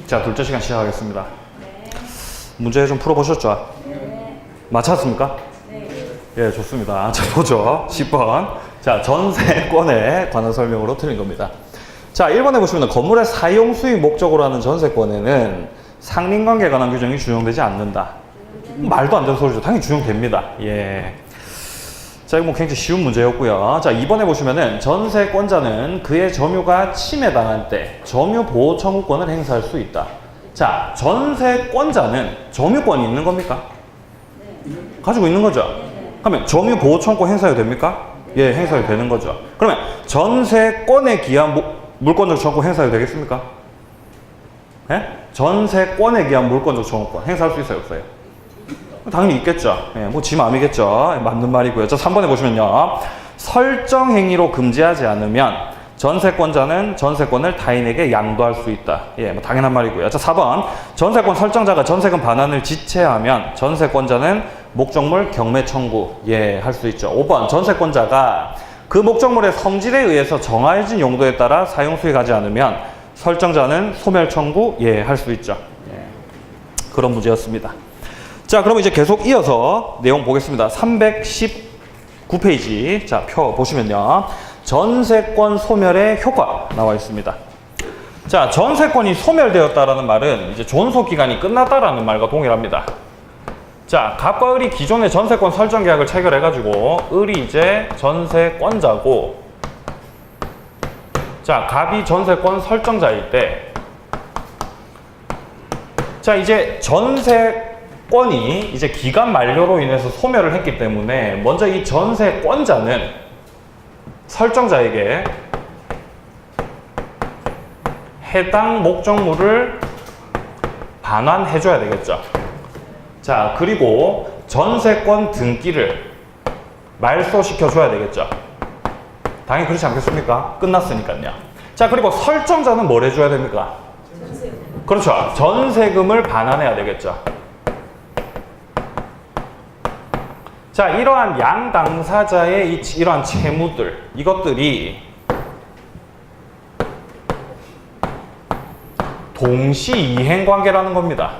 자, 둘째 시간 시작하겠습니다. 문제 좀 풀어보셨죠? 맞췄습니까? 예, 좋습니다. 자, 보죠. 10번. 자, 전세권에 관한 설명으로 틀린 겁니다. 자, 1번에 보시면 건물의 사용 수익 목적으로 하는 전세권에는 상린관계에 관한 규정이 준용되지 않는다. 말도 안 되는 소리죠. 당연히 준용됩니다. 예. 자, 이거 뭐 굉장히 쉬운 문제였고요. 자, 2번에 보시면은 전세권자는 그의 점유가 침해당할 때 점유 보호 청구권을 행사할 수 있다. 자, 전세권자는 점유권이 있는 겁니까? 가지고 있는 거죠. 그러면 점유 보호 청구권 행사해도 됩니까? 예, 행사해도 되는 거죠. 그러면 전세권에 기한 물권적 청구권 행사해도 되겠습니까? 예? 전세권에 기한 물권적 청구권 행사할 수 있어요, 없어요? 당연히 있겠죠. 예, 뭐 지 마음이겠죠. 맞는 말이고요. 자, 3번에 보시면요. 설정 행위로 금지하지 않으면 전세권자는 전세권을 타인에게 양도할 수 있다. 예, 뭐 당연한 말이고요. 자, 4번. 전세권 설정자가 전세금 반환을 지체하면 전세권자는 목적물 경매 청구, 예, 할 수 있죠. 5번. 전세권자가 그 목적물의 성질에 의해서 정해진 용도에 따라 사용 수익하지 않으면 설정자는 소멸 청구, 예, 할 수 있죠. 예, 그런 문제였습니다. 자, 그럼 이제 계속 이어서 내용 보겠습니다. 319페이지. 자, 표 보시면요. 전세권 소멸의 효과 나와 있습니다. 자, 전세권이 소멸되었다라는 말은 이제 존속 기간이 끝났다라는 말과 동일합니다. 자, 갑과 을이 기존의 전세권 설정 계약을 체결해가지고 을이 이제 전세권자고, 자, 갑이 전세권 설정자일 때, 자, 이제 전세권이 이제 기간 만료로 인해서 소멸을 했기 때문에 먼저 이 전세권자는 설정자에게 해당 목적물을 반환해줘야 되겠죠. 자, 그리고 전세권 등기를 말소시켜줘야 되겠죠. 당연히 그렇지 않겠습니까? 끝났으니까요. 자, 그리고 설정자는 뭘 해줘야 됩니까? 전세금. 그렇죠. 전세금을 반환해야 되겠죠. 자, 이러한 양 당사자의 이러한 채무들, 이것들이 동시 이행 관계라는 겁니다.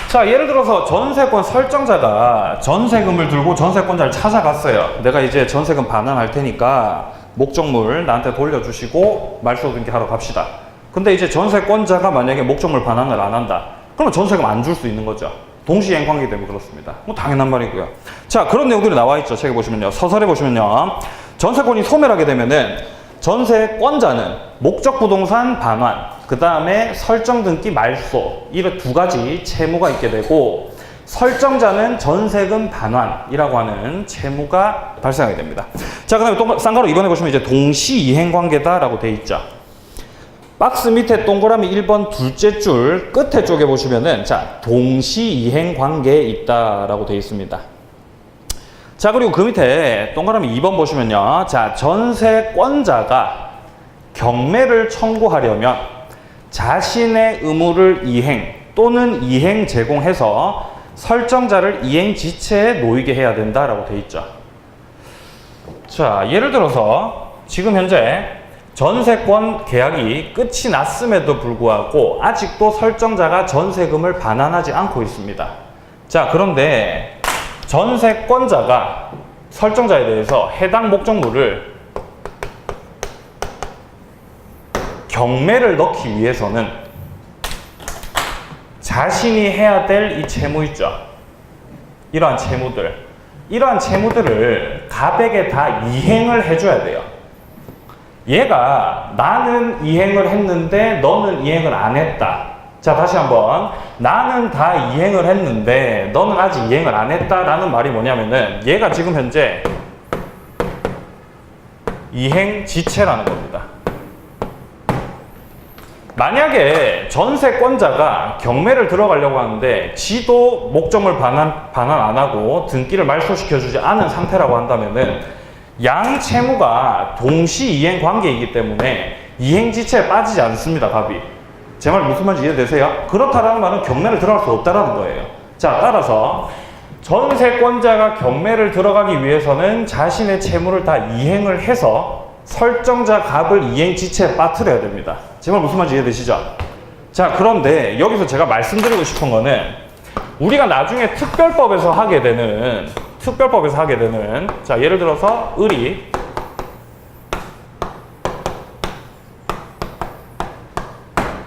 자, 예를 들어서 전세권 설정자가 전세금을 들고 전세권자를 찾아갔어요. 내가 이제 전세금 반환할 테니까 목적물 나한테 돌려주시고 말소 등기하러 갑시다. 근데 이제 전세권자가 만약에 목적물 반환을 안 한다. 그러면 전세금 안 줄 수 있는 거죠. 동시행 관계이기 때문에 그렇습니다. 뭐 당연한 말이고요. 자, 그런 내용들이 나와 있죠. 책에 보시면요. 서설에 보시면요. 전세권이 소멸하게 되면은 전세권자는 목적 부동산 반환, 그 다음에 설정 등기 말소, 이런 두 가지 채무가 있게 되고, 설정자는 전세금 반환이라고 하는 채무가 발생하게 됩니다. 자, 그 다음에 또 쌍가로 이번에 보시면 이제 동시 이행 관계다라고 돼 있죠. 박스 밑에 동그라미 1번 둘째 줄 끝에 쪽에 보시면은, 자, 동시 이행 관계에 있다라고 되어 있습니다. 자, 그리고 그 밑에 동그라미 2번 보시면요. 자, 전세권자가 경매를 청구하려면 자신의 의무를 이행 또는 이행 제공해서 설정자를 이행 지체에 놓이게 해야 된다라고 되어 있죠. 자, 예를 들어서 지금 현재 전세권 계약이 끝이 났음에도 불구하고 아직도 설정자가 전세금을 반환하지 않고 있습니다. 자, 그런데 전세권자가 설정자에 대해서 해당 목적물을 경매를 넣기 위해서는 자신이 해야 될 이 채무 있죠. 이러한 채무들을 갑에게 다 이행을 해줘야 돼요. 얘가 나는 이행을 했는데 너는 이행을 안 했다. 자, 다시 한번. 나는 다 이행을 했는데 너는 아직 이행을 안 했다라는 말이 뭐냐면은 얘가 지금 현재 이행 지체라는 겁니다. 만약에 전세권자가 경매를 들어가려고 하는데 지도 목적물 반환 안 하고 등기를 말소시켜주지 않은 상태라고 한다면은 양 채무가 동시 이행 관계이기 때문에 이행 지체에 빠지지 않습니다, 갑이. 제 말 무슨 말인지 이해되세요? 그렇다라는 말은 경매를 들어갈 수 없다라는 거예요. 자, 따라서 전세권자가 경매를 들어가기 위해서는 자신의 채무를 다 이행을 해서 설정자 값을 이행 지체에 빠뜨려야 됩니다. 제 말 무슨 말인지 이해되시죠? 자, 그런데 여기서 제가 말씀드리고 싶은 거는 우리가 나중에 특별법에서 하게 되는 자, 예를 들어서 을이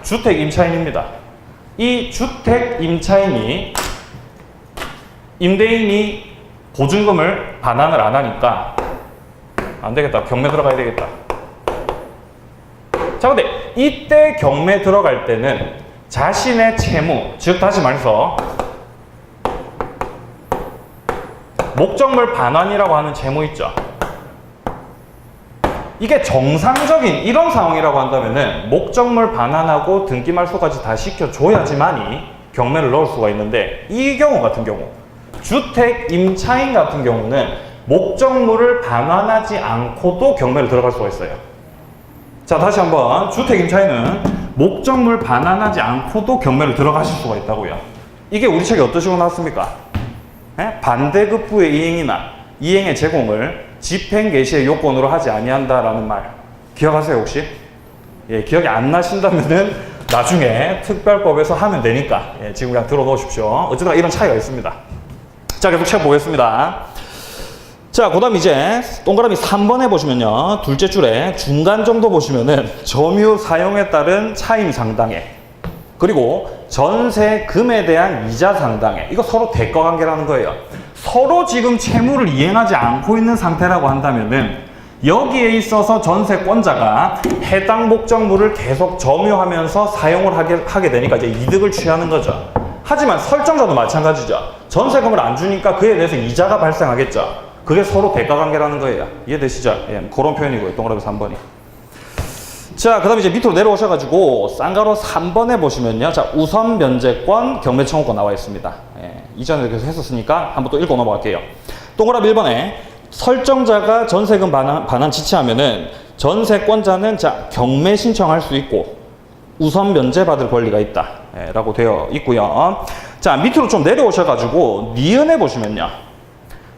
주택 임차인입니다. 이 주택 임차인이 임대인이 보증금을 반환을 안 하니까 안 되겠다. 경매 들어가야 되겠다. 자, 근데 이때 경매 들어갈 때는 자신의 채무, 즉 다시 말해서 목적물 반환이라고 하는 채무 있죠. 이게 정상적인 이런 상황이라고 한다면은 목적물 반환하고 등기 말소까지 다 시켜줘야지만이 경매를 넣을 수가 있는데, 이 경우 같은 경우 주택 임차인 같은 경우는 목적물을 반환하지 않고도 경매를 들어갈 수가 있어요. 자, 다시 한번 주택 임차인은 목적물 반환하지 않고도 경매를 들어가실 수가 있다고요. 이게 우리 책에 어떤 식으로 나왔습니까? 반대급부의 이행이나 이행의 제공을 집행 개시의 요건으로 하지 아니한다라는 말 기억하세요 혹시? 예, 기억이 안 나신다면은 나중에 특별법에서 하면 되니까 지금 그냥 들어 놓으십시오. 어쨌든 이런 차이가 있습니다. 자, 계속 책 보겠습니다. 자, 그 다음 이제 동그라미 3번에 보시면요, 둘째 줄에 중간 정도 보시면은 점유 사용에 따른 차임 상당액, 그리고 전세금에 대한 이자 상당액, 이거 서로 대가 관계라는 거예요. 서로 지금 채무를 이행하지 않고 있는 상태라고 한다면은 여기에 있어서 전세권자가 해당 목적물을 계속 점유하면서 사용을 하게 되니까 이제 이득을 취하는 거죠. 하지만 설정자도 마찬가지죠. 전세금을 안 주니까 그에 대해서 이자가 발생하겠죠. 그게 서로 대가관계라는 거예요. 이해되시죠? 예, 그런 표현이고요. 동그라미 3번이. 자, 그 다음에 이제 밑으로 내려오셔가지고 쌍가로 3번에 보시면요, 자, 우선 면제권, 경매 청구권 나와 있습니다. 예, 이전에 계속 했었으니까 한번 또 읽고 넘어갈게요. 동그라미 1번에 설정자가 전세금 반환 지체하면은 전세권자는 자, 경매 신청할 수 있고 우선 면제받을 권리가 있다, 예, 라고 되어 있고요. 자, 밑으로 좀 내려오셔가지고 니은에 보시면요,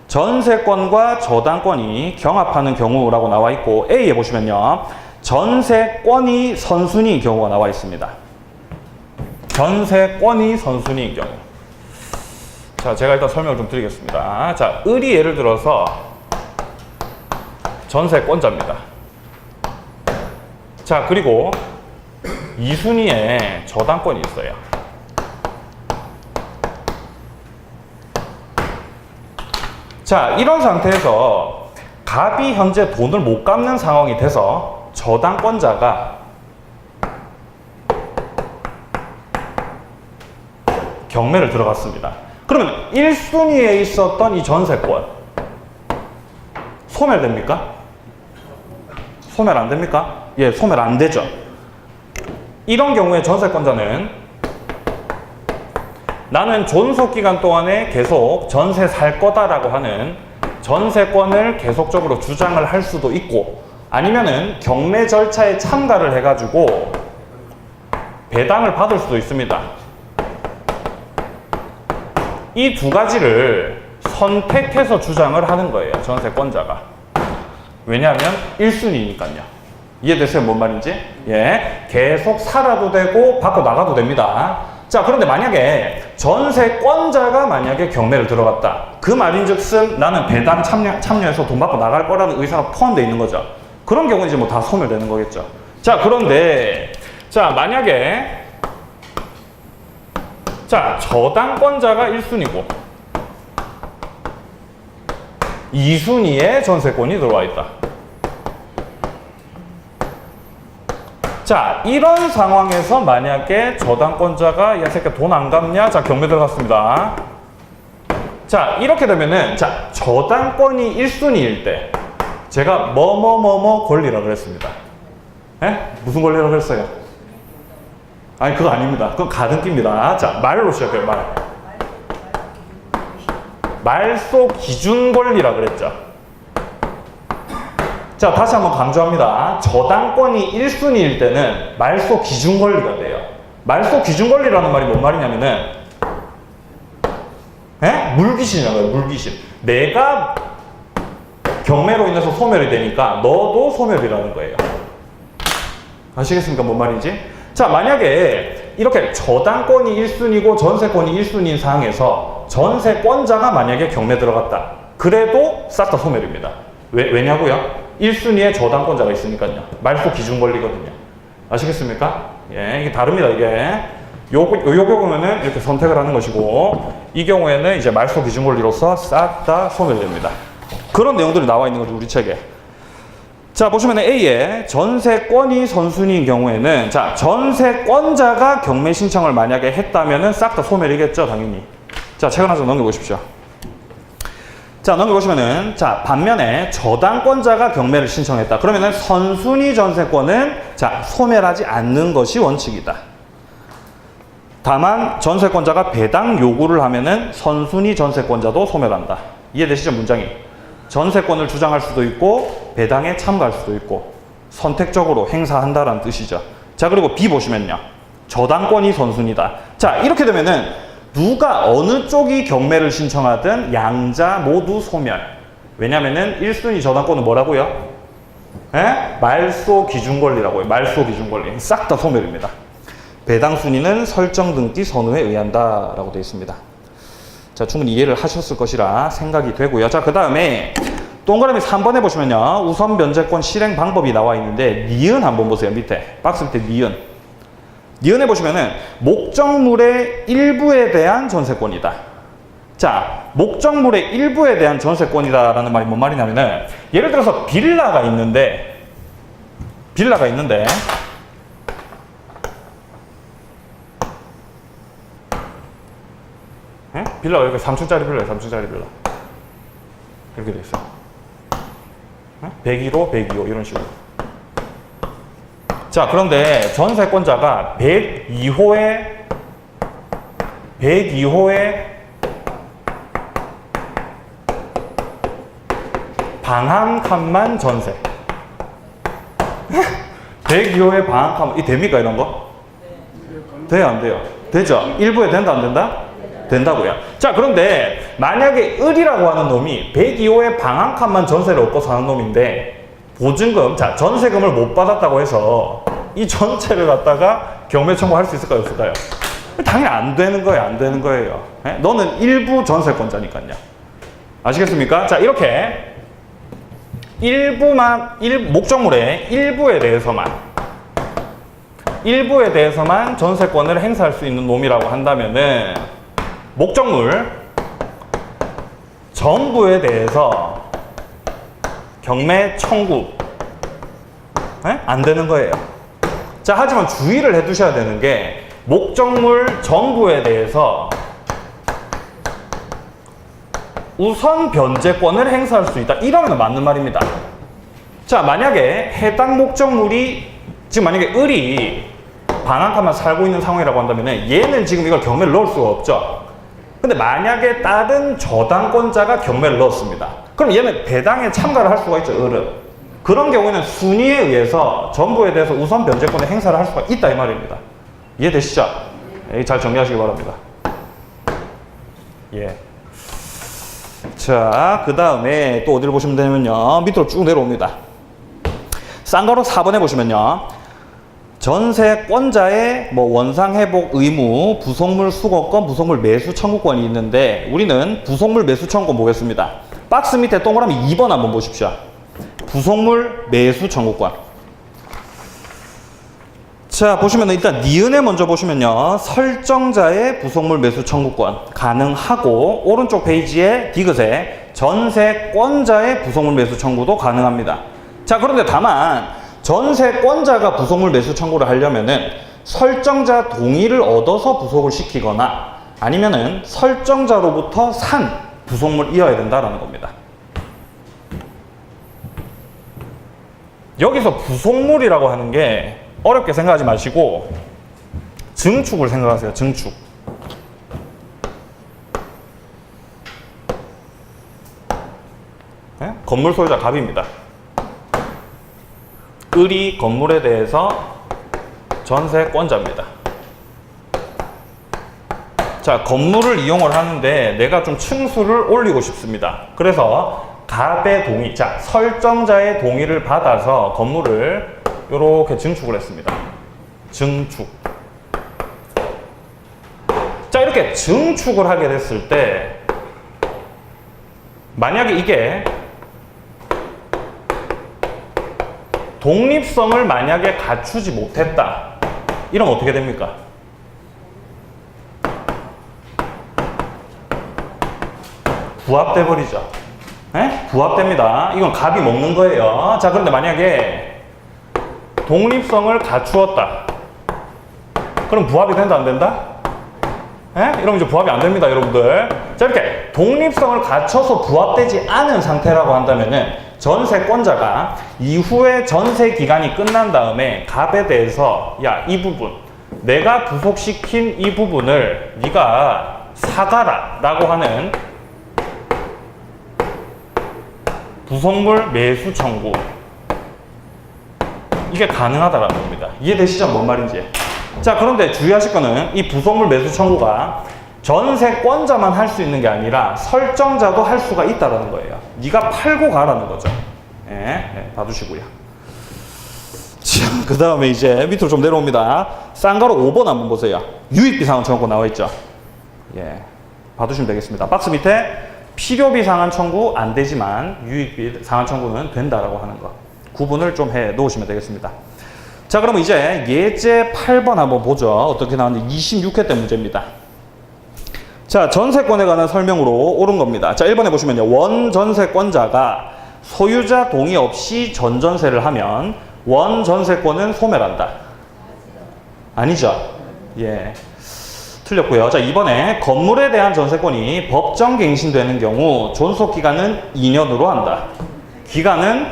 전세권과 저당권이 경합하는 경우라고 나와 있고, A에 보시면요, 전세권이 선순위인 경우가 나와 있습니다. 전세권이 선순위인 경우. 자, 제가 일단 설명을 좀 드리겠습니다. 자, 을이 예를 들어서 전세권자입니다. 자, 그리고 2순위에 저당권이 있어요. 자, 이런 상태에서 갑이 현재 돈을 못 갚는 상황이 돼서 저당권자가 경매를 들어갔습니다. 그러면 1순위에 있었던 이 전세권 소멸됩니까? 소멸 안 됩니까? 예, 소멸 안 되죠. 이런 경우에 전세권자는 나는 존속기간 동안에 계속 전세 살 거다라고 하는 전세권을 계속적으로 주장을 할 수도 있고, 아니면은 경매 절차에 참가를 해가지고 배당을 받을 수도 있습니다. 이 두 가지를 선택해서 주장을 하는 거예요, 전세권자가. 왜냐하면 1순위니까요. 이해되세요? 뭔 말인지? 예, 계속 살아도 되고 밖으로 나가도 됩니다. 자, 그런데 만약에 전세권자가 만약에 경매를 들어갔다. 그 말인즉슨 나는 배당 참여해서 돈 받고 나갈 거라는 의사가 포함되어 있는 거죠. 그런 경우는 이제 뭐 다 소멸되는 거겠죠. 자, 그런데 자, 만약에 자, 저당권자가 1순위고 2순위에 전세권이 들어와 있다. 자, 이런 상황에서 만약에 저당권자가 야 새끼 돈 안 갚냐? 자, 경매 들어갔습니다. 자, 이렇게 되면은 자, 저당권이 1순위일 때 제가 뭐뭐뭐뭐 권리라고 그랬습니다. 에? 무슨 권리라고 그랬어요? 아니, 그거 아닙니다. 그건 가등기입니다. 자, 말로 시작해요. 말소 기준 권리라 그랬죠. 자, 다시 한번 강조합니다. 저당권이 1순위일 때는 말소 기준 권리가 돼요. 말소 기준 권리라는 말이 뭔 말이냐면은 물귀신이라고요. 물귀신. 내가 경매로 인해서 소멸이 되니까 너도 소멸이라는 거예요. 아시겠습니까? 뭔 말인지? 자, 만약에 이렇게 저당권이 1순위고 전세권이 1순위인 상황에서 전세권자가 만약에 경매 들어갔다. 그래도 싹 다 소멸입니다. 왜냐고요? 1순위에 저당권자가 있으니까요. 말소 기준 권리거든요. 아시겠습니까? 예, 이게 다릅니다, 이게. 요 경우에는 이렇게 선택을 하는 것이고, 이 경우에는 이제 말소 기준 권리로서 싹 다 소멸됩니다. 그런 내용들이 나와 있는 거죠, 우리 책에. 자, 보시면 A에 전세권이 선순위인 경우에는, 자, 전세권자가 경매 신청을 만약에 했다면은 싹 다 소멸이겠죠, 당연히. 자, 책 하나 좀 넘겨보십시오. 자, 넘겨보시면은, 자, 반면에 저당권자가 경매를 신청했다. 그러면은 선순위 전세권은, 자, 소멸하지 않는 것이 원칙이다. 다만, 전세권자가 배당 요구를 하면은 선순위 전세권자도 소멸한다. 이해되시죠, 문장이? 전세권을 주장할 수도 있고, 배당에 참가할 수도 있고, 선택적으로 행사한다라는 뜻이죠. 자, 그리고 B 보시면요. 저당권이 선순위다. 자, 이렇게 되면은, 누가 어느 쪽이 경매를 신청하든 양자 모두 소멸. 왜냐면은 1순위 저당권은 뭐라고요? 에? 말소 기준 권리라고요. 말소 기준 권리. 싹 다 소멸입니다. 배당 순위는 설정 등기 선우에 의한다 라고 되어 있습니다. 자, 충분히 이해를 하셨을 것이라 생각이 되고요. 자, 그 다음에 동그라미 3번에 보시면요. 우선 변제권 실행 방법이 나와 있는데 니은 한번 보세요. 밑에. 박스 밑에 니은. 니은에 보시면은 목적물의 일부에 대한 전세권이다. 자, 목적물의 일부에 대한 전세권이다라는 말이 뭔 말이냐면은 예를 들어서 빌라가 있는데 에? 빌라가 이렇게 3층짜리 빌라예요. 3층짜리 빌라. 이렇게 돼 있어요. 101호, 102호 이런 식으로. 자, 그런데 전세권자가 102호에 방 한 칸만 전세. 102호에 방 한 칸만, 이 됩니까, 이런 거? 돼요, 안 돼요? 되죠? 일부에 된다, 안 된다? 된다고요. 자, 그런데 만약에 을이라고 하는 놈이 102호에 방 한 칸만 전세를 얻고 사는 놈인데 보증금, 자, 전세금을 못 받았다고 해서 이 전체를 갖다가 경매 청구할 수 있을까요, 없을까요? 당연히 안 되는 거예요, 안 되는 거예요. 네? 너는 일부 전세권자니까요. 아시겠습니까? 자, 이렇게 목적물의 일부에 대해서만 전세권을 행사할 수 있는 놈이라고 한다면은 목적물 전부에 대해서 경매 청구 안 되는 거예요. 자, 하지만 주의를 해 두셔야 되는 게 목적물 전부에 대해서 우선 변제권을 행사할 수 있다. 이러면 맞는 말입니다. 자, 만약에 해당 목적물이 지금 만약에 을이 방 한 칸만 살고 있는 상황이라고 한다면 얘는 지금 이걸 경매를 넣을 수가 없죠. 근데 만약에 다른 저당권자가 경매를 넣었습니다. 그럼 얘는 배당에 참가를 할 수가 있죠, 을은. 그런 경우에는 순위에 의해서 전부에 대해서 우선 변제권의 행사를 할 수가 있다 이 말입니다. 이해되시죠? 잘 정리하시기 바랍니다. 예. 자, 그 다음에 또 어디를 보시면 되냐면요. 밑으로 쭉 내려옵니다. 쌍가로 4번에 보시면요. 전세권자의 원상회복 의무, 부속물 수거권, 부속물 매수 청구권이 있는데 우리는 부속물 매수 청구권 보겠습니다. 박스 밑에 동그라미 2번 한번 보십시오. 부속물 매수 청구권. 자, 보시면 일단 니은에 먼저 보시면요. 설정자의 부속물 매수 청구권 가능하고 오른쪽 페이지에 디귿에 전세권자의 부속물 매수 청구도 가능합니다. 자, 그런데 다만 전세권자가 부속물 매수 청구를 하려면은 설정자 동의를 얻어서 부속을 시키거나 아니면은 설정자로부터 산 부속물이어야 된다라는 겁니다. 여기서 부속물이라고 하는 게 어렵게 생각하지 마시고 증축을 생각하세요. 증축. 네? 건물 소유자 갑입니다. 을이 건물에 대해서 전세권자입니다. 자, 건물을 이용을 하는데 내가 좀 층수를 올리고 싶습니다. 그래서 갑의 동의, 자, 설정자의 동의를 받아서 건물을 이렇게 증축을 했습니다. 증축. 자, 이렇게 증축을 하게 됐을 때 만약에 이게 독립성을 만약에 갖추지 못했다, 이러면 어떻게 됩니까? 부합돼 버리죠. 네? 부합됩니다. 이건 갑이 먹는 거예요. 자, 그런데 만약에 독립성을 갖추었다, 그럼 부합이 된다, 안 된다? 네? 이러면 이제 부합이 안 됩니다, 여러분들. 자, 이렇게 독립성을 갖춰서 부합되지 않은 상태라고 한다면은 전세권자가 이후에 전세 기간이 끝난 다음에 갑에 대해서 야, 이 부분 내가 부속시킨 이 부분을 네가 사가라 라고 하는 부속물 매수 청구, 이게 가능하다라는 겁니다. 이해되시죠? 뭔 말인지. 자, 그런데 주의하실 거는 이 부속물 매수 청구가 전세권자만 할 수 있는 게 아니라 설정자도 할 수가 있다라는 거예요. 네가 팔고 가라는 거죠. 봐두시고요. 자, 그 다음에 이제 밑으로 좀 내려옵니다. 쌍가로 5번 한번 보세요. 유익비 상환 청구 나와 있죠. 봐두시면 되겠습니다. 박스 밑에 필요비 상환 청구 안 되지만 유익비 상환 청구는 된다라고 하는 거 구분을 좀 해 놓으시면 되겠습니다. 자, 그러면 이제 예제 8번 한번 보죠. 어떻게 나왔는지 26회 때 문제입니다. 자, 전세권에 관한 설명으로 옳은 겁니다. 자, 1번에 보시면요. 원전세권자가 소유자 동의 없이 전전세를 하면 원전세권은 소멸한다. 아니죠? 예. 틀렸고요. 자, 2번에 건물에 대한 전세권이 법정갱신되는 경우 존속기간은 2년으로 한다. 기간은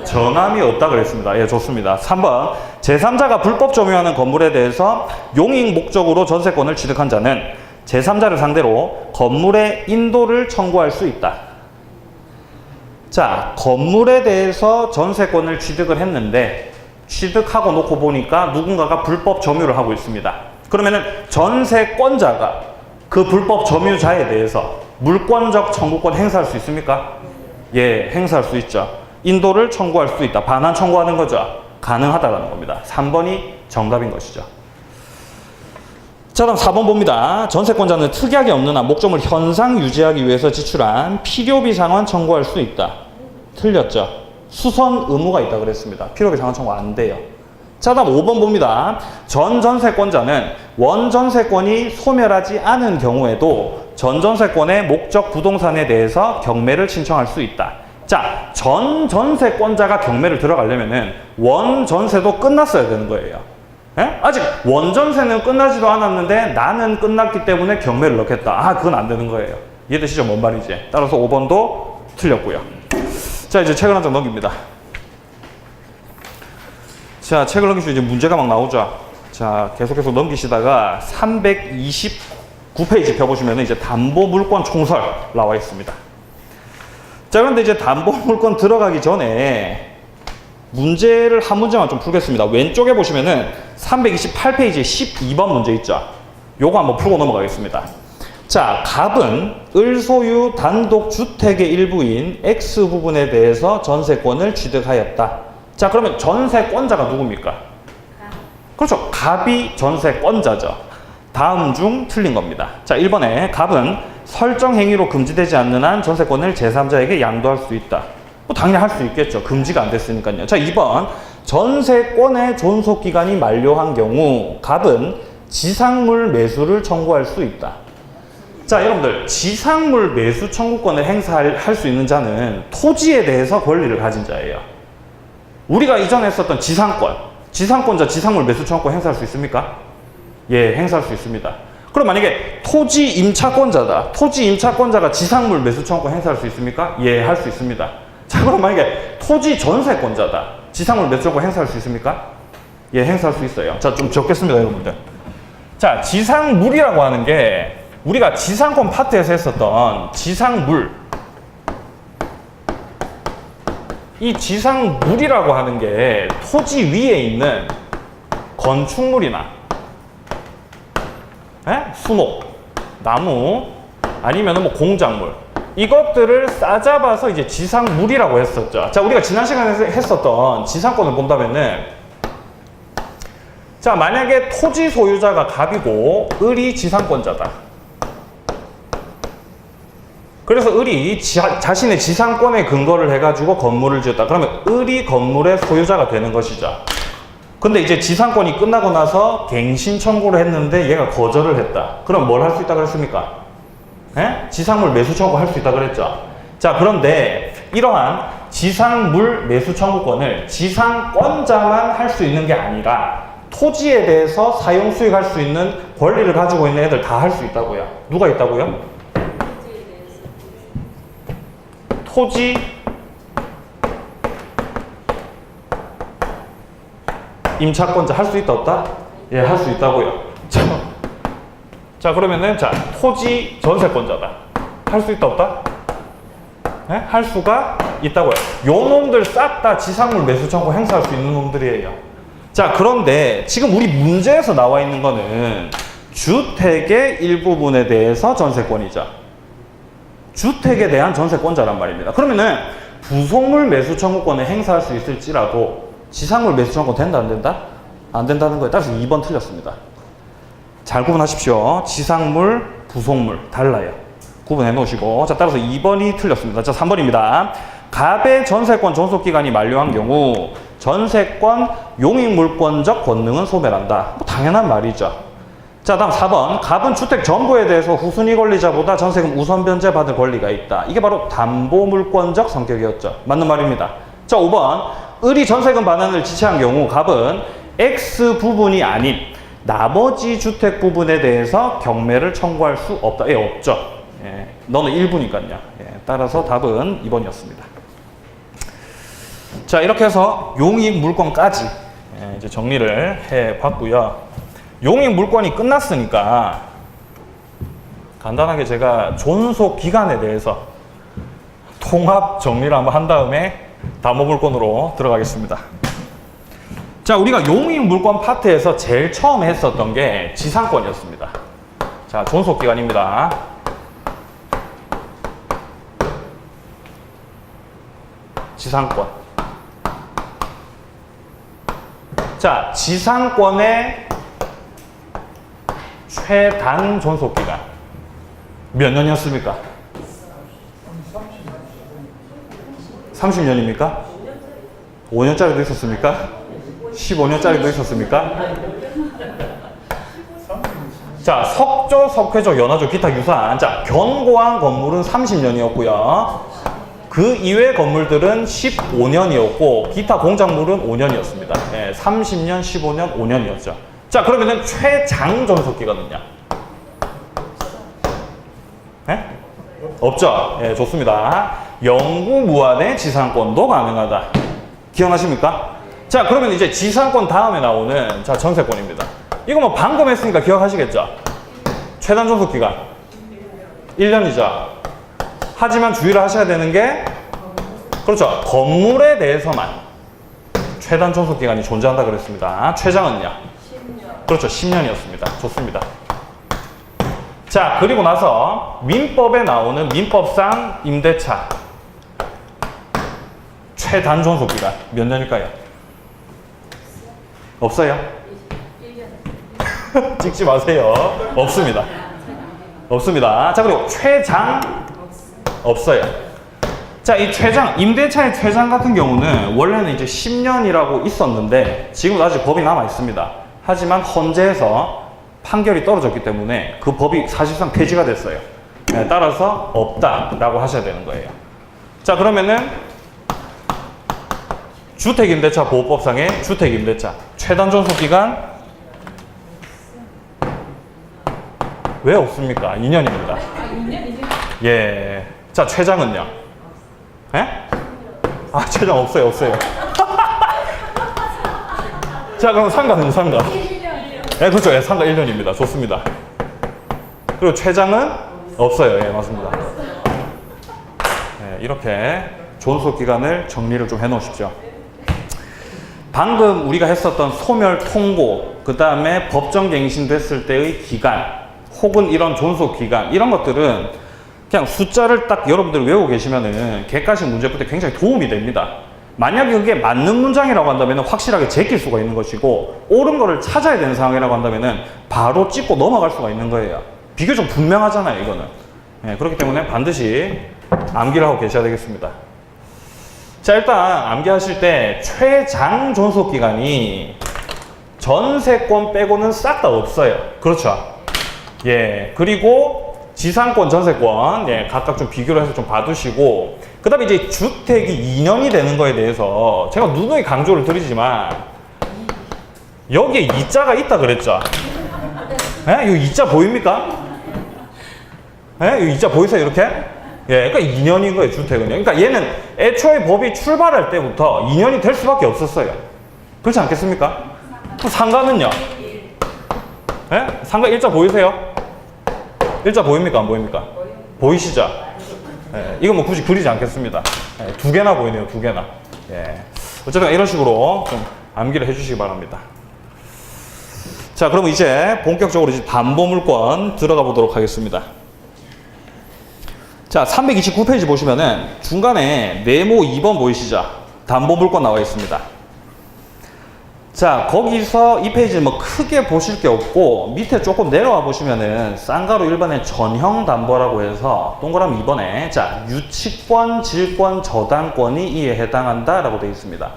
전함이 없다 그랬습니다. 예, 좋습니다. 3번 제3자가 불법 점유하는 건물에 대해서 용익 목적으로 전세권을 취득한 자는 제3자를 상대로 건물의 인도를 청구할 수 있다. 자, 건물에 대해서 전세권을 취득을 했는데 취득하고 놓고 보니까 누군가가 불법 점유를 하고 있습니다. 그러면은 전세권자가 그 불법 점유자에 대해서 물권적 청구권 행사할 수 있습니까? 예, 행사할 수 있죠. 인도를 청구할 수 있다. 반환 청구하는 거죠. 가능하다라는 겁니다. 3번이 정답인 것이죠. 자, 다음 4번 봅니다. 전세권자는 특약이 없는 한 목적물 현상 유지하기 위해서 지출한 필요비 상환 청구할 수 있다. 틀렸죠. 수선 의무가 있다 그랬습니다. 필요비 상환 청구 안 돼요. 자, 다음 5번 봅니다. 전전세권자는 원전세권이 소멸하지 않은 경우에도 전전세권의 목적 부동산에 대해서 경매를 신청할 수 있다. 자, 전전세권자가 경매를 들어가려면은 원전세도 끝났어야 되는 거예요. 예? 아직 원전세는 끝나지도 않았는데 나는 끝났기 때문에 경매를 넣겠다. 아, 그건 안 되는 거예요. 이해되시죠? 뭔 말인지. 따라서 5번도 틀렸고요. 자, 이제 책을 한 장 넘깁니다. 자, 책을 넘기시면 이제 문제가 막 나오죠. 자, 계속 넘기시다가 329페이지 펴보시면 이제 담보물권 총설 나와 있습니다. 자, 그런데 이제 담보물권 들어가기 전에 문제를 한 문제만 좀 풀겠습니다. 왼쪽에 보시면은 328페이지에 12번 문제 있죠. 요거 한번 풀고 넘어가겠습니다. 자, 갑은 을소유 단독주택의 일부인 X 부분에 대해서 전세권을 취득하였다. 자, 그러면 전세권자가 누굽니까? 그렇죠. 갑이 전세권자죠. 다음 중 틀린 겁니다. 자, 1번에 갑은 설정 행위로 금지되지 않는 한 전세권을 제3자에게 양도할 수 있다. 뭐 당연히 할 수 있겠죠. 금지가 안 됐으니까요. 자, 2번 전세권의 존속기간이 만료한 경우 갑은 지상물 매수를 청구할 수 있다. 자, 여러분들 지상물 매수 청구권을 행사할 수 있는 자는 토지에 대해서 권리를 가진 자예요. 우리가 이전에 했었던 지상권자 지상물 매수 청구권 행사할 수 있습니까? 예, 행사할 수 있습니다. 그럼 만약에 토지 임차권자다. 토지 임차권자가 지상물 매수 청구권 행사할 수 있습니까? 예, 할 수 있습니다. 자, 그럼 만약에 토지 전세권자다. 지상물 매수 청구권 행사할 수 있습니까? 예, 행사할 수 있어요. 자, 좀 적겠습니다, 여러분들. 자, 지상물이라고 하는 게 우리가 지상권 파트에서 했었던 지상물, 이 지상물이라고 하는 게 토지 위에 있는 건축물이나 수목, 나무, 아니면 뭐 공작물, 이것들을 싸잡아서 이제 지상물이라고 했었죠. 자, 우리가 지난 시간에 했었던 지상권을 본다면은, 자, 만약에 토지 소유자가 갑이고 을이 지상권자다. 그래서 을이 자신의 지상권에 근거를 해가지고 건물을 지었다. 그러면 을이 건물의 소유자가 되는 것이죠. 근데 이제 지상권이 끝나고 나서 갱신 청구를 했는데 얘가 거절을 했다. 그럼 뭘 할 수 있다 그랬습니까? 지상물 매수 청구할 수 있다 그랬죠. 자, 그런데 이러한 지상물 매수 청구권을 지상권자만 할 수 있는 게 아니라 토지에 대해서 사용 수익할 수 있는 권리를 가지고 있는 애들 다 할 수 있다고요. 누가 있다고요? 토지 임차권자 할 수 있다 없다? 예, 할 수 있다고요. 자, 그러면은 자, 토지 전세권자다. 할 수 있다 없다? 네? 할 수가 있다고요. 요 놈들 싹 다 지상물 매수 청구 행사할 수 있는 놈들이에요. 자, 그런데 지금 우리 문제에서 나와 있는 거는 주택의 일부분에 대해서 전세권이죠. 주택에 대한 전세권자란 말입니다. 그러면은 부속물 매수 청구권을 행사할 수 있을지라도 지상물 매수 청구권 된다 안 된다? 안 된다는 거에 따라서 2번 틀렸습니다. 잘 구분하십시오. 지상물, 부속물 달라요. 구분해 놓으시고. 자, 따라서 2번이 틀렸습니다. 자, 3번입니다. 갑의 전세권 존속기간이 만료한 경우 전세권 용익물권적 권능은 소멸한다. 뭐 당연한 말이죠. 자, 다음 4번. 갑은 주택 전부에 대해서 후순위 권리자보다 전세금 우선 변제 받을 권리가 있다. 이게 바로 담보물권적 성격이었죠. 맞는 말입니다. 자, 5번. 을이 전세금 반환을 지체한 경우 갑은 X 부분이 아닌 나머지 주택 부분에 대해서 경매를 청구할 수 없다. 예, 없죠. 예, 너는 일부니까요. 예, 따라서 답은 2번이었습니다. 자, 이렇게 해서 용익 물권까지 이제 정리를 해 봤고요. 용익 물권이 끝났으니까 간단하게 제가 존속 기간에 대해서 통합 정리를 한번 한 다음에 담보물권으로 들어가겠습니다. 자, 우리가 용익 물권 파트에서 제일 처음 했었던 게 지상권이었습니다. 자, 존속 기간입니다. 지상권. 자, 지상권의 최단 존속 기간 몇 년이었습니까? 30년입니까? 5년짜리도 있었습니까? 15년짜리도 있었습니까? 자, 석조, 석회조, 연화조, 기타 유사한 자, 견고한 건물은 30년이었고요. 그 이외의 건물들은 15년이었고 기타 공작물은 5년이었습니다. 예, 30년, 15년, 5년이었죠. 자, 그러면은 최장 존속 기간은요? 예? 없죠? 예, 좋습니다. 영구 무한의 지상권도 가능하다. 기억하십니까? 자, 그러면 이제 지상권 다음에 나오는 자, 전세권입니다. 이거 뭐 방금 했으니까 기억하시겠죠? 최단 존속 기간 1년이죠. 하지만 주의를 하셔야 되는 게 그렇죠. 건물에 대해서만 최단 존속 기간이 존재한다 그랬습니다. 최장은요? 10년. 그렇죠. 10년이었습니다. 좋습니다. 자, 그리고 나서 민법에 나오는 민법상 임대차 최단 존속 기간 몇 년일까요? 없어요? 1년. 찍지 마세요. 없습니다. 없습니다. 자, 그리고 최장 없어요. 자, 이 최장, 임대차의 최장 같은 경우는 원래는 이제 10년이라고 있었는데 지금은 아직 법이 남아 있습니다. 하지만 헌재에서 판결이 떨어졌기 때문에 그 법이 사실상 폐지가 됐어요. 네, 따라서 없다라고 하셔야 되는 거예요. 자, 그러면은 주택임대차 보호법상의 주택임대차 최단 존속기간 왜 없습니까? 2년입니다. 2년? 예. 자, 최장은요? 예? 아, 최장 없어요. 없어요. 자, 그럼 상가는요? 상가. 예, 그렇죠. 예, 상가 1년입니다. 좋습니다. 그리고 최장은 없어요. 예, 맞습니다. 예, 이렇게 존속기간을 정리를 좀 해놓으십시오. 방금 우리가 했었던 소멸 통고, 그 다음에 법정 갱신됐을 때의 기간, 혹은 이런 존속 기간, 이런 것들은 그냥 숫자를 딱 여러분들 외우고 계시면은 객관식 문제 풀 때 굉장히 도움이 됩니다. 만약에 그게 맞는 문장이라고 한다면 확실하게 제낄 수가 있는 것이고, 옳은 거를 찾아야 되는 상황이라고 한다면 바로 찍고 넘어갈 수가 있는 거예요. 비교적 분명하잖아요, 이거는. 네, 그렇기 때문에 반드시 암기를 하고 계셔야 되겠습니다. 자, 일단 암기하실 때 최장 존속기간이 전세권 빼고는 싹 다 없어요. 그렇죠? 예. 그리고 지상권, 전세권, 예, 각각 좀 비교를 해서 좀 봐두시고, 그 다음에 이제 주택이 2년이 되는 거에 대해서 제가 누누이 강조를 드리지만, 여기에 이자가 있다 그랬죠? 예? 이 이자 보입니까? 예? 이 이자 보이세요, 이렇게? 예, 그러니까 2년인 거예요, 주택은요. 그러니까 얘는 애초에 법이 출발할 때부터 2년이 될 수밖에 없었어요. 그렇지 않겠습니까? 그 상가는요? 예? 상가 일자 보이세요? 일자 보입니까? 안 보입니까? 보이시죠? 예, 이거 뭐 굳이 그리지 않겠습니다. 예, 두 개나 보이네요, 두 개나. 예. 어쨌든 이런 식으로 좀 암기를 해주시기 바랍니다. 자, 그럼 이제 본격적으로 이제 담보물권 들어가 보도록 하겠습니다. 자, 329페이지 보시면은 중간에 네모 2번 보이시죠? 담보물권 나와 있습니다. 자, 거기서 이 페이지는 뭐 크게 보실 게 없고, 밑에 조금 내려와 보시면은 쌍가루 1번의 전형 담보라고 해서 동그라미 2번에 자, 유치권, 질권, 저당권이 이에 해당한다 라고 되어 있습니다.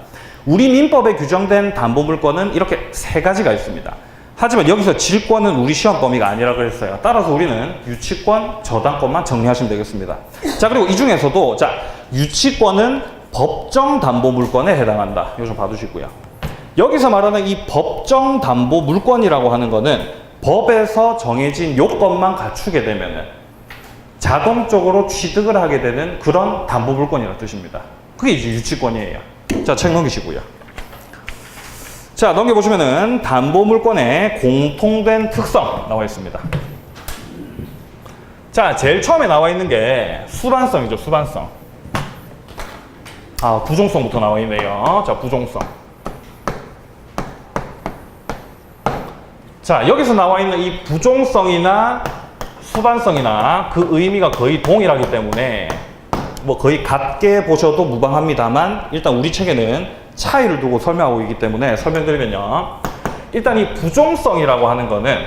우리 민법에 규정된 담보물권은 이렇게 세 가지가 있습니다. 하지만 여기서 질권은 우리 시험 범위가 아니라고 했어요. 따라서 우리는 유치권, 저당권만 정리하시면 되겠습니다. 자, 그리고 이 중에서도 자, 유치권은 법정 담보물권에 해당한다. 이거 좀 봐두시고요. 여기서 말하는 이 법정 담보 물권이라고 하는 거는 법에서 정해진 요건만 갖추게 되면은 자동적으로 취득을 하게 되는 그런 담보 물권이라는 뜻입니다. 그게 이제 유치권이에요. 자, 책 넘기시고요. 자, 넘겨보시면은 담보 물권의 공통된 특성 나와 있습니다. 자, 제일 처음에 나와 있는 게 수반성이죠, 수반성. 아, 부종성부터 나와 있네요. 자, 부종성. 자, 여기서 나와 있는 이 부종성이나 수반성이나 그 의미가 거의 동일하기 때문에 뭐 거의 같게 보셔도 무방합니다만, 일단 우리 책에는 차이를 두고 설명하고 있기 때문에 설명드리면요. 일단 이 부종성이라고 하는 거는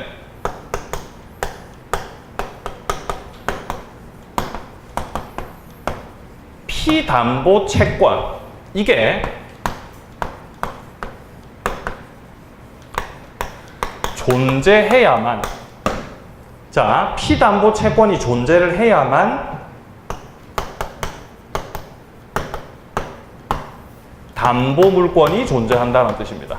피담보 채권, 이게 존재해야만, 자, 피담보 채권이 존재를 해야만 담보물권이 존재한다는 뜻입니다.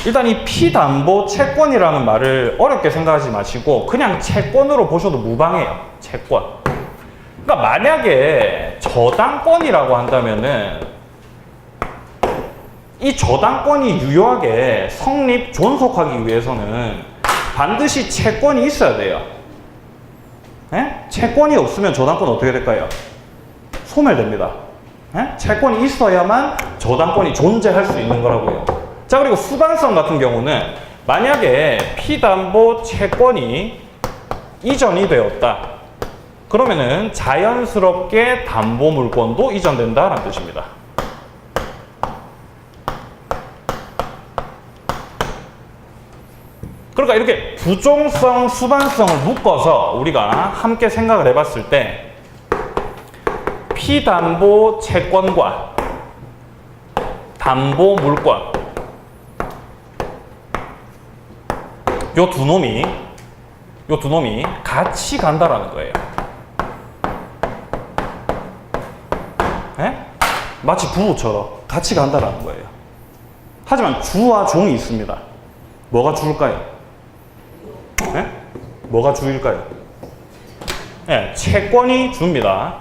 일단 이 피담보 채권이라는 말을 어렵게 생각하지 마시고 그냥 채권으로 보셔도 무방해요. 채권. 그러니까 만약에 저당권이라고 한다면은 이 저당권이 유효하게 성립, 존속하기 위해서는 반드시 채권이 있어야 돼요. 에? 채권이 없으면 저당권 어떻게 될까요? 소멸됩니다. 에? 채권이 있어야만 저당권이 존재할 수 있는 거라고요. 자, 그리고 수반성 같은 경우는 만약에 피담보 채권이 이전이 되었다. 그러면은 자연스럽게 담보물권도 이전된다는 뜻입니다. 그러니까 이렇게 부종성, 수반성을 묶어서 우리가 함께 생각을 해봤을 때 피담보 채권과 담보 물권, 요 두 놈이 같이 간다라는 거예요. 에? 마치 부부처럼 같이 간다라는 거예요. 하지만 주와 종이 있습니다. 뭐가 주일까요? 네? 뭐가 주일까요? 네, 채권이 주입니다.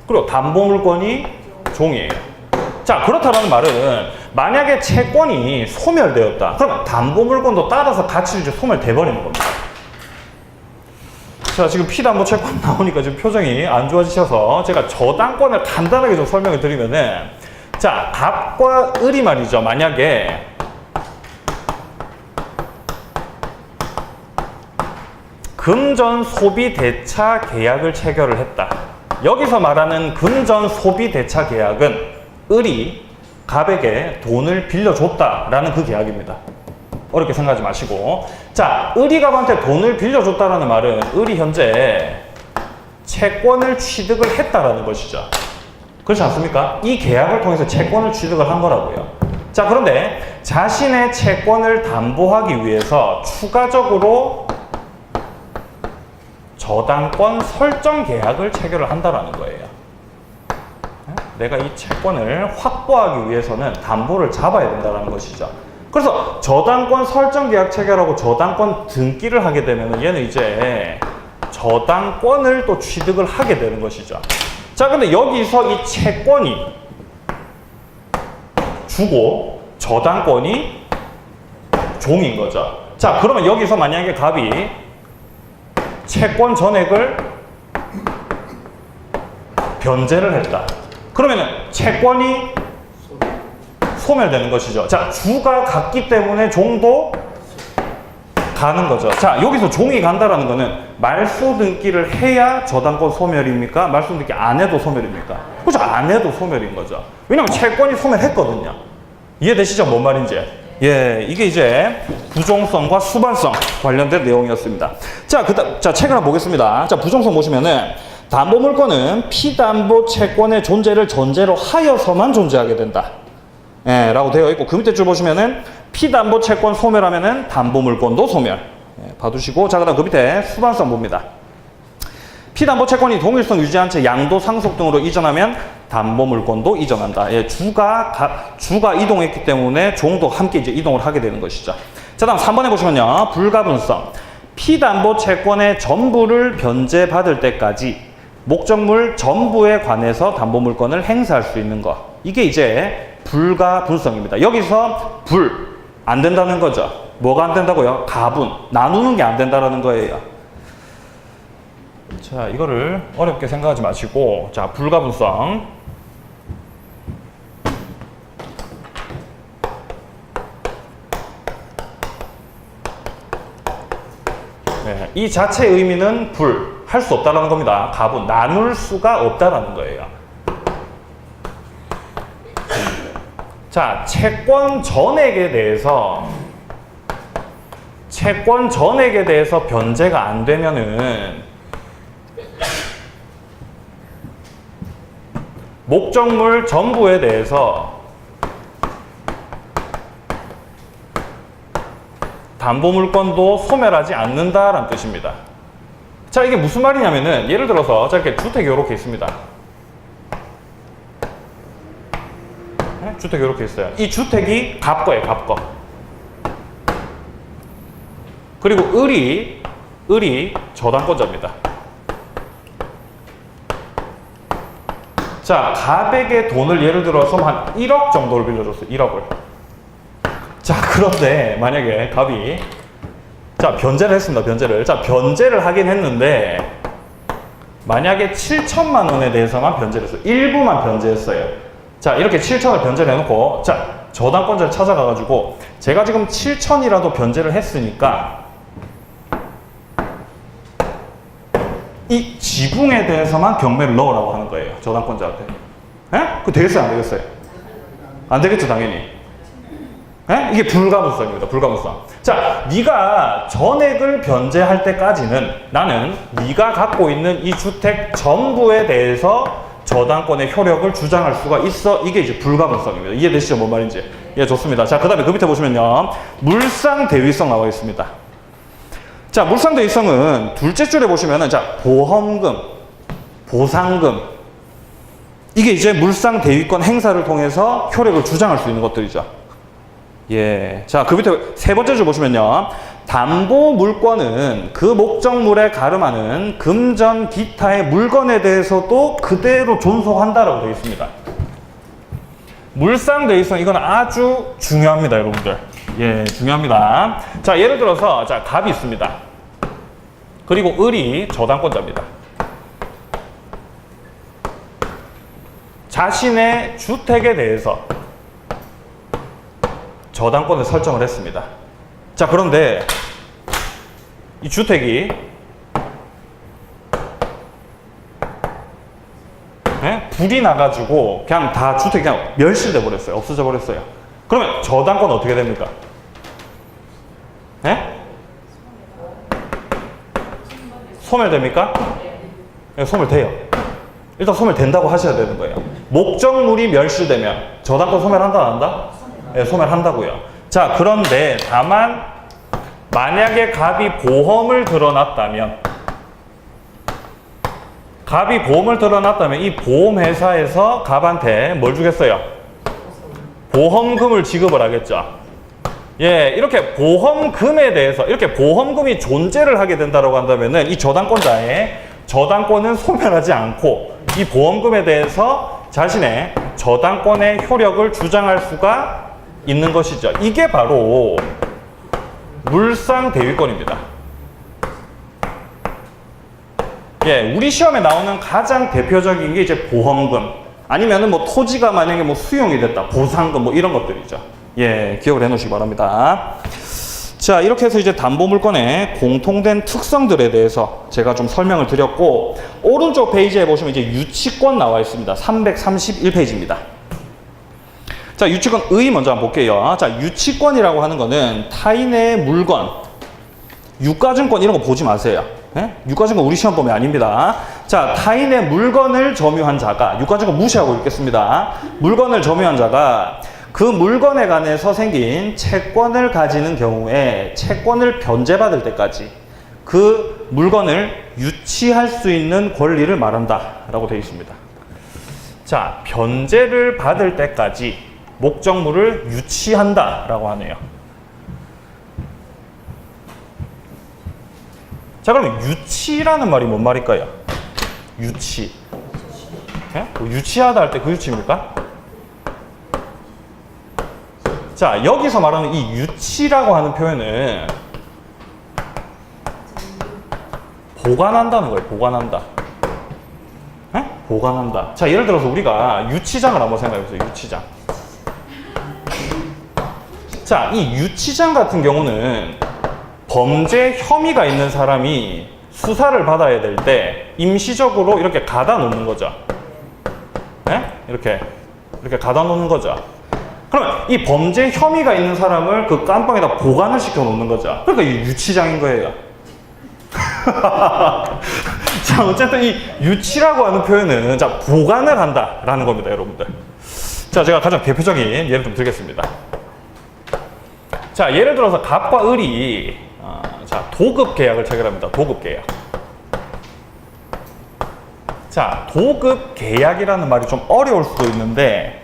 그리고 담보물권이 종이에요. 자, 그렇다는 말은 만약에 채권이 소멸되었다. 그러면 담보물권도 따라서 같이 이제 소멸돼 버리는 겁니다. 자, 지금 피담보 채권 나오니까 지금 표정이 안 좋아지셔서 제가 저당권을 간단하게 좀 설명을 드리면은, 자, 갑과 을이 말이죠. 만약에 금전 소비 대차 계약을 체결을 했다. 여기서 말하는 금전 소비 대차 계약은 을이 갑에게 돈을 빌려줬다라는 그 계약입니다. 어렵게 생각하지 마시고. 자, 을이 갑한테 돈을 빌려줬다라는 말은 을이 현재 채권을 취득을 했다라는 것이죠. 그렇지 않습니까? 이 계약을 통해서 채권을 취득을 한 거라고요. 자, 그런데 자신의 채권을 담보하기 위해서 추가적으로 저당권 설정 계약을 체결을 한다라는 거예요. 내가 이 채권을 확보하기 위해서는 담보를 잡아야 된다는 것이죠. 그래서 저당권 설정 계약 체결하고 저당권 등기를 하게 되면 얘는 이제 저당권을 또 취득을 하게 되는 것이죠. 자, 근데 여기서 이 채권이 주고 저당권이 종인 거죠. 자, 그러면 여기서 만약에 갑이 채권 전액을 변제를 했다. 그러면은 채권이 소멸되는 것이죠. 자, 주가 같기 때문에 종도 가는 거죠. 자, 여기서 종이 간다라는 거는 말소 등기를 해야 저당권 소멸입니까? 말소 등기 안 해도 소멸입니까? 그렇죠. 안 해도 소멸인 거죠. 왜냐면 채권이 소멸했거든요. 이해되시죠? 뭔 말인지? 예, 이게 이제 부종성과 수반성 관련된 내용이었습니다. 자, 책을 한번 보겠습니다. 자, 부종성 보시면은 담보물권은 피담보 채권의 존재를 전제로 하여서만 존재하게 된다. 예, 라고 되어 있고, 그 밑에 줄 보시면은 피담보 채권 소멸하면은 담보물권도 소멸. 예, 봐두시고, 자, 그 다음 그 밑에 수반성 봅니다. 피담보 채권이 동일성 유지한 채 양도 상속 등으로 이전하면 담보물권도 이전한다. 예, 주가 이동했기 때문에 종도 함께 이제 이동을 하게 되는 것이죠. 자, 다음 3번에 보시면요. 불가분성. 피담보 채권의 전부를 변제받을 때까지 목적물 전부에 관해서 담보물권을 행사할 수 있는 것. 이게 이제 불가분성입니다. 여기서 안 된다는 거죠. 뭐가 안 된다고요? 가분. 나누는 게 안 된다는 거예요. 자, 이거를 어렵게 생각하지 마시고, 자, 불가분성. 네, 이 자체의 의미는 할 수 없다는 겁니다. 가분, 나눌 수가 없다는 거예요. 자, 채권 전액에 대해서 변제가 안 되면은 목적물 전부에 대해서 담보물권도 소멸하지 않는다라는 뜻입니다. 자, 이게 무슨 말이냐면은 예를 들어서 자, 이렇게 주택이 이렇게 있습니다. 네? 주택이 이렇게 있어요. 이 주택이 갑 거예요, 갑 거. 그리고 을이 저당권자입니다. 자, 갑에게 돈을 예를 들어서 한 1억 정도를 빌려줬어요. 1억을. 자, 그런데 만약에 갑이 변제를 했습니다. 자, 변제를 하긴 했는데 만약에 7천만 원에 대해서만 변제를 했어요. 일부만 변제했어요. 자, 이렇게 7천을 변제를 해놓고 자, 저당권자를 찾아가가지고 제가 지금 7천이라도 변제를 했으니까 이 지붕에 대해서만 경매를 넣으라고 하는 거예요. 저당권자한테. 에? 그거 되겠어요? 안 되겠어요? 안 되겠죠, 당연히. 에? 이게 불가분성입니다. 불가분성. 자, 네가 전액을 변제할 때까지는 나는 네가 갖고 있는 이 주택 전부에 대해서 저당권의 효력을 주장할 수가 있어. 이게 이제 불가분성입니다. 이해되시죠? 뭔 말인지? 예, 좋습니다. 자, 그 다음에 그 밑에 보시면요. 물상대위성 나와 있습니다. 자, 물상대위성은 둘째 줄에 보시면은 자, 보험금, 보상금. 이게 이제 물상대위권 행사를 통해서 효력을 주장할 수 있는 것들이죠. 예. 자, 그 밑에 세 번째 줄 보시면요. 담보물권은 그 목적물에 가름하는 금전 기타의 물건에 대해서도 그대로 존속한다라고 되어 있습니다. 물상대위성 이건 아주 중요합니다, 여러분들. 예, 중요합니다. 자, 예를 들어서 자, 갑이 있습니다. 그리고 을이 저당권자입니다. 자신의 주택에 대해서 저당권을 설정을 했습니다. 자, 그런데 이 주택이 불이 나가지고 그냥 다 주택이 그냥 멸실돼 버렸어요. 없어져 버렸어요. 그러면 저당권 어떻게 됩니까? 네? 소멸됩니까? 네, 소멸돼요. 일단 소멸된다고 하셔야 되는 거예요. 목적물이 멸실되면 저당권 소멸한다 안 한다? 네, 소멸한다고요. 자, 그런데 다만 만약에 갑이 보험을 들어놨다면 이 보험회사에서 갑한테 뭘 주겠어요? 보험금을 지급을 하겠죠. 예, 이렇게 보험금에 대해서 이렇게 보험금이 존재를 하게 된다고 한다면은 이 저당권자의 저당권은 소멸하지 않고 이 보험금에 대해서 자신의 저당권의 효력을 주장할 수가 있는 것이죠. 이게 바로 물상대위권입니다. 예, 우리 시험에 나오는 가장 대표적인 게 이제 보험금 아니면은 뭐 토지가 만약에 뭐 수용이 됐다, 보상금 뭐 이런 것들이죠. 예, 기억을 해 놓으시기 바랍니다. 자, 이렇게 해서 이제 담보물권의 공통된 특성들에 대해서 제가 좀 설명을 드렸고, 오른쪽 페이지에 보시면 이제 유치권 나와 있습니다. 331페이지입니다. 자, 유치권 의 먼저 한번 볼게요. 자, 유치권이라고 하는 거는 타인의 물건, 유가증권 이런 거 보지 마세요. 예? 유가증권 우리 시험 범위 아닙니다. 자, 타인의 물건을 점유한 자가, 유가증권 무시하고 있겠습니다. 물건을 점유한 자가 그 물건에 관해서 생긴 채권을 가지는 경우에 채권을 변제받을 때까지 그 물건을 유치할 수 있는 권리를 말한다 라고 되어 있습니다. 자, 변제를 받을 때까지 목적물을 유치한다 라고 하네요. 자, 그러면 유치라는 말이 뭔 말일까요? 유치. 예? 뭐 유치하다 할 때 그 유치입니까? 자, 여기서 말하는 이 유치라고 하는 표현은 보관한다는 거예요. 보관한다. 예? 보관한다. 자, 예를 들어서 우리가 유치장을 한번 생각해 보세요. 유치장. 자, 이 유치장 같은 경우는 범죄 혐의가 있는 사람이 수사를 받아야 될 때 임시적으로 이렇게 가다 놓는 거죠. 예? 이렇게 가다 놓는 거죠. 그러면 이 범죄 혐의가 있는 사람을 그 깜빵에다 보관을 시켜 놓는 거죠. 그러니까 이 유치장인 거예요. 자, 어쨌든 이 유치라고 하는 표현은 자, 보관을 한다라는 겁니다, 여러분들. 자, 제가 가장 대표적인 예를 좀 들겠습니다. 자, 예를 들어서 갑과 을이 자, 도급 계약을 체결합니다. 도급 계약. 자, 도급 계약이라는 말이 좀 어려울 수도 있는데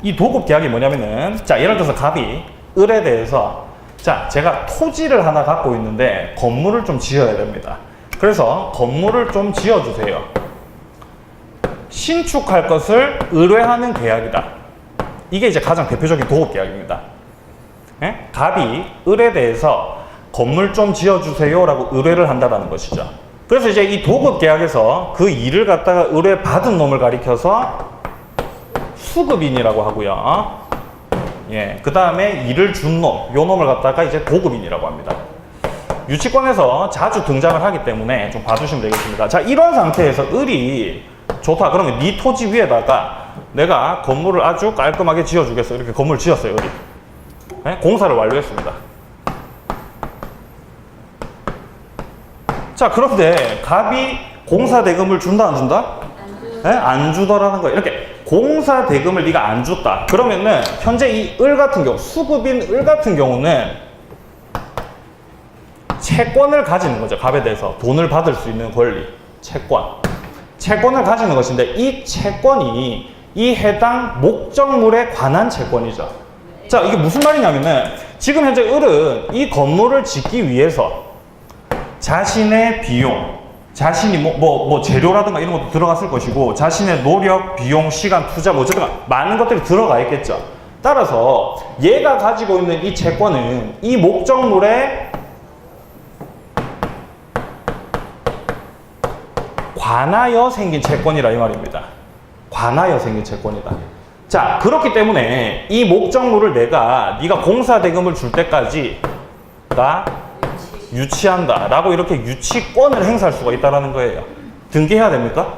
이 도급 계약이 뭐냐면은 자, 예를 들어서 갑이 을에 대해서 자, 제가 토지를 하나 갖고 있는데 건물을 좀 지어야 됩니다. 그래서 건물을 좀 지어주세요. 신축할 것을 의뢰하는 계약이다. 이게 이제 가장 대표적인 도급 계약입니다. 예? 갑이 을에 대해서 건물 좀 지어주세요 라고 의뢰를 한다는 것이죠. 그래서 이제 이 도급 계약에서 그 일을 갖다가 의뢰 받은 놈을 가리켜서 수급인이라고 하고요. 예, 그 다음에 일을 준 놈, 요 놈을 갖다가 이제 도급인이라고 합니다. 유치권에서 자주 등장을 하기 때문에 좀 봐주시면 되겠습니다. 자, 이런 상태에서 을이 좋다. 그러면 네 토지 위에다가 내가 건물을 아주 깔끔하게 지어주겠어. 이렇게 건물을 지었어요, 을이. 예? 공사를 완료했습니다. 자, 그런데 갑이 공사 대금을 준다 안 준다? 안 주더라는 거예요. 이렇게 공사 대금을 네가 안 줬다. 그러면은 현재 이 을 같은 경우, 수급인 을 같은 경우는 채권을 가지는 거죠. 갑에 대해서 돈을 받을 수 있는 권리, 채권을 가지는 것인데 이 채권이 이 해당 목적물에 관한 채권이죠. 자, 이게 무슨 말이냐면은 지금 현재 을은 이 건물을 짓기 위해서 자신의 비용, 자신이 뭐 재료라든가 이런 것도 들어갔을 것이고 자신의 노력, 비용, 시간, 투자 뭐 어쨌든 많은 것들이 들어가 있겠죠. 따라서 얘가 가지고 있는 이 채권은 이 목적물에 관하여 생긴 채권이라 이 말입니다. 관하여 생긴 채권이다. 자, 그렇기 때문에 이 목적물을 네가 공사 대금을 줄 때까지 나 유치한다 라고 이렇게 유치권을 행사할 수가 있다는 거예요. 등기해야 됩니까?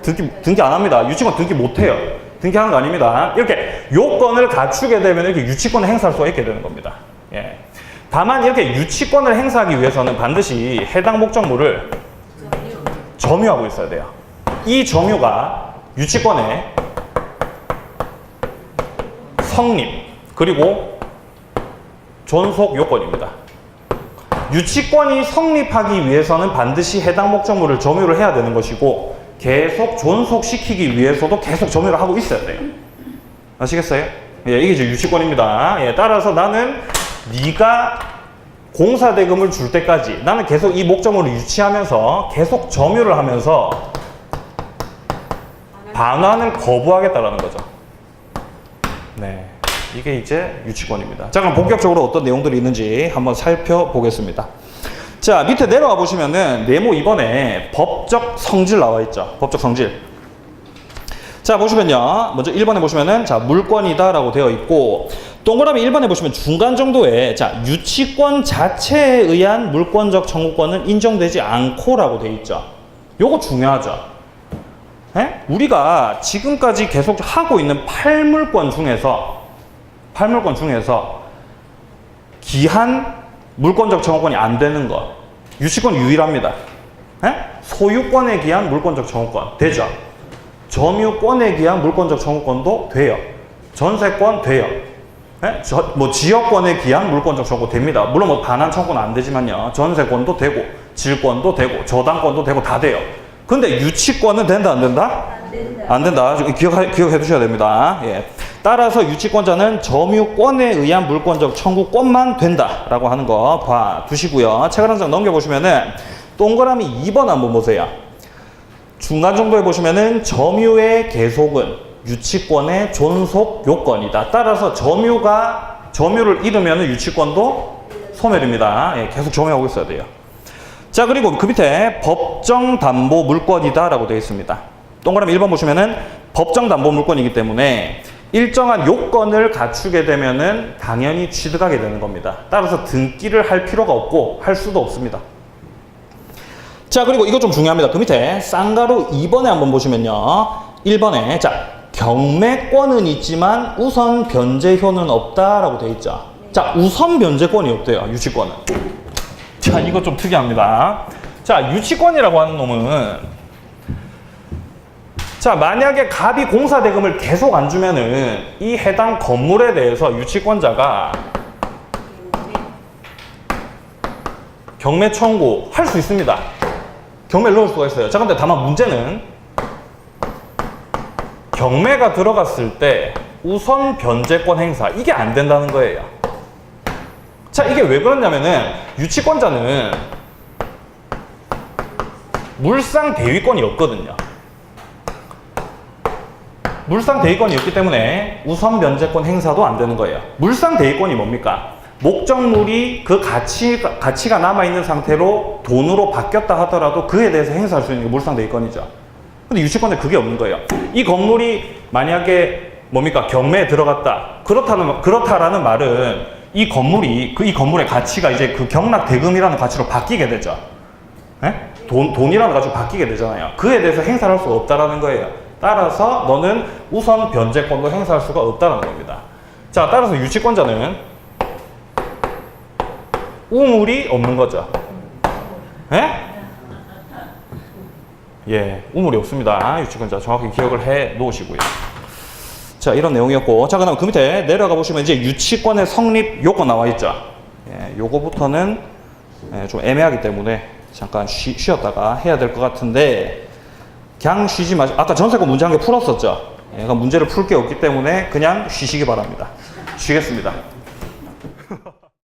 등기 안 합니다. 유치권 등기 못 해요. 등기하는 거 아닙니다. 이렇게 요건을 갖추게 되면 이렇게 유치권을 행사할 수가 있게 되는 겁니다. 예. 다만 이렇게 유치권을 행사하기 위해서는 반드시 해당 목적물을 점유하고 있어야 돼요. 이 점유가 유치권의 성립 그리고 존속 요건입니다. 유치권이 성립하기 위해서는 반드시 해당 목적물을 점유를 해야 되는 것이고 계속 존속시키기 위해서도 계속 점유를 하고 있어야 돼요. 아시겠어요? 예, 이게 이제 유치권입니다. 예, 따라서 나는 네가 공사대금을 줄 때까지 나는 계속 이 목적물을 유치하면서 계속 점유를 하면서 반환을 거부하겠다라는 거죠. 네, 이게 이제 유치권입니다. 자, 그럼 본격적으로 어떤 내용들이 있는지 한번 살펴보겠습니다. 자, 밑에 내려와 보시면은 네모 2번에 법적 성질 나와 있죠. 법적 성질. 자, 보시면요. 먼저 1번에 보시면은 자, 물권이다 라고 되어 있고 동그라미 1번에 보시면 중간 정도에 자, 유치권 자체에 의한 물권적 청구권은 인정되지 않고 라고 되어 있죠. 요거 중요하죠. 에? 우리가 지금까지 계속 하고 있는 팔물권 중에서 기한 물권적 청구권이 안 되는 것. 유치권 유일합니다. 에? 소유권에 기한 물권적 청구권 되죠. 점유권에 기한 물권적 청구권도 돼요. 전세권 돼요. 에? 뭐 지역권에 기한 물권적 청구 됩니다. 물론 뭐 반환 청구는 안 되지만요. 전세권도 되고 질권도 되고 저당권도 되고 다 돼요. 근데 유치권은 된다 안 된다? 안 된다. 기억해 두셔야 됩니다. 예. 따라서 유치권자는 점유권에 의한 물권적 청구권만 된다라고 하는 거 봐두시고요. 책을 한 장 넘겨보시면은 동그라미 2번 한번 보세요. 중간 정도에 보시면은 점유의 계속은 유치권의 존속 요건이다. 따라서 점유를 잃으면 유치권도 소멸입니다. 예, 계속 점유하고 있어야 돼요. 자, 그리고 그 밑에 법정 담보 물권이다 라고 되어 있습니다. 동그라미 1번 보시면은 법정 담보 물권이기 때문에 일정한 요건을 갖추게 되면은 당연히 취득하게 되는 겁니다. 따라서 등기를 할 필요가 없고 할 수도 없습니다. 자, 그리고 이거 좀 중요합니다. 그 밑에 쌍가루 2번에 한번 보시면요. 1번에 자, 경매권은 있지만 우선 변제효는 없다라고 되어 있죠. 자, 우선 변제권이 없대요. 유치권은. 자, 이거 좀 특이합니다. 자, 유치권이라고 하는 놈은 자, 만약에 갑이 공사대금을 계속 안 주면은 이 해당 건물에 대해서 유치권자가 경매 청구 할 수 있습니다. 경매를 넣을 수가 있어요. 자, 근데 다만 문제는 경매가 들어갔을 때 우선 변제권 행사 이게 안 된다는 거예요. 자, 이게 왜 그러냐면은 유치권자는 물상 대위권이 없거든요. 물상 대위권이 없기 때문에 우선 변제권 행사도 안 되는 거예요. 물상 대위권이 뭡니까? 목적물이 그 가치가 남아있는 상태로 돈으로 바뀌었다 하더라도 그에 대해서 행사할 수 있는 게 물상 대위권이죠. 근데 유치권에 그게 없는 거예요. 이 건물이 만약에 뭡니까? 경매에 들어갔다. 그렇다라는 말은 이 건물의 가치가 이제 그 경락 대금이라는 가치로 바뀌게 되죠. 에? 돈이라는 가치로 바뀌게 되잖아요. 그에 대해서 행사를 할 수가 없다라는 거예요. 따라서 너는 우선 변제권도 행사할 수가 없다는 겁니다. 자, 따라서 유치권자는 우물이 없는 거죠. 예? 예, 우물이 없습니다. 유치권자 정확히 기억을 해 놓으시고요. 자, 이런 내용이었고, 자, 그다음 그 밑에 내려가 보시면 이제 유치권의 성립 요건 나와 있죠. 예, 요거부터는 좀 애매하기 때문에 잠깐 쉬었다가 해야 될 것 같은데. 그냥 쉬지 마시고 아까 전세권 문제 한 개 풀었었죠. 얘가 문제를 풀 게 없기 때문에 그냥 쉬시기 바랍니다. 쉬겠습니다.